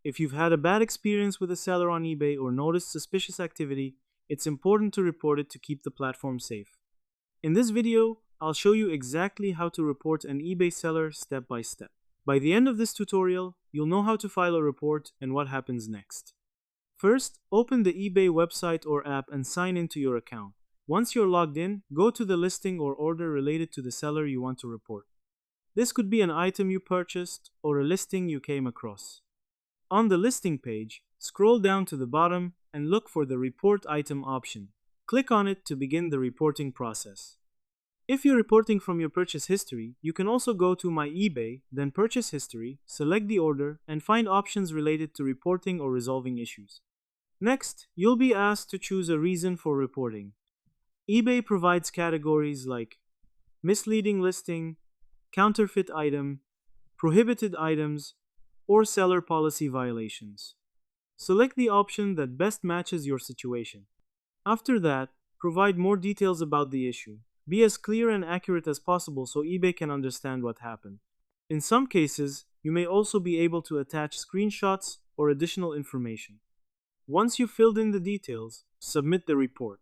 If you've had a bad experience with a seller on eBay or noticed suspicious activity, it's important to report it to keep the platform safe. In this video, I'll show you exactly how to report an eBay seller step by step. By the end of this tutorial, you'll know how to file a report and what happens next. First, open the eBay website or app and sign into your account. Once you're logged in, go to the listing or order related to the seller you want to report. This could be an item you purchased or a listing you came across. On the listing page, scroll down to the bottom and look for the Report Item option. Click on it to begin the reporting process. If you're reporting from your purchase history, you can also go to My eBay, then Purchase History, select the order, and find options related to reporting or resolving issues. Next, you'll be asked to choose a reason for reporting. eBay provides categories like misleading listing, counterfeit item, prohibited items, or seller policy violations. Select the option that best matches your situation. After that, provide more details about the issue. Be as clear and accurate as possible so eBay can understand what happened. In some cases, you may also be able to attach screenshots or additional information. Once you've filled in the details, submit the report.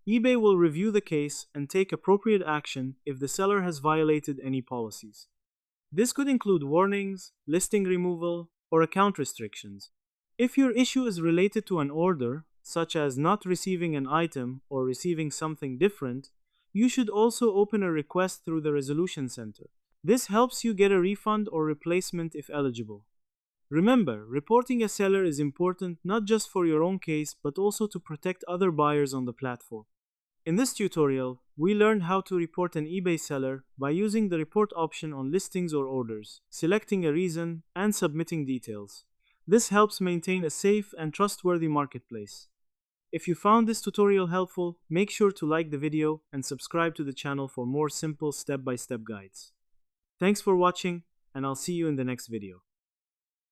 eBay will review the case and take appropriate action if the seller has violated any policies. This could include warnings, listing removal, or account restrictions. If your issue is related to an order, such as not receiving an item or receiving something different, you should also open a request through the Resolution Center. This helps you get a refund or replacement if eligible. Remember, reporting a seller is important not just for your own case but also to protect other buyers on the platform. In this tutorial, we learned how to report an eBay seller by using the report option on listings or orders, selecting a reason, and submitting details. This helps maintain a safe and trustworthy marketplace. If you found this tutorial helpful, make sure to like the video and subscribe to the channel for more simple step-by-step guides. Thanks for watching, and I'll see you in the next video.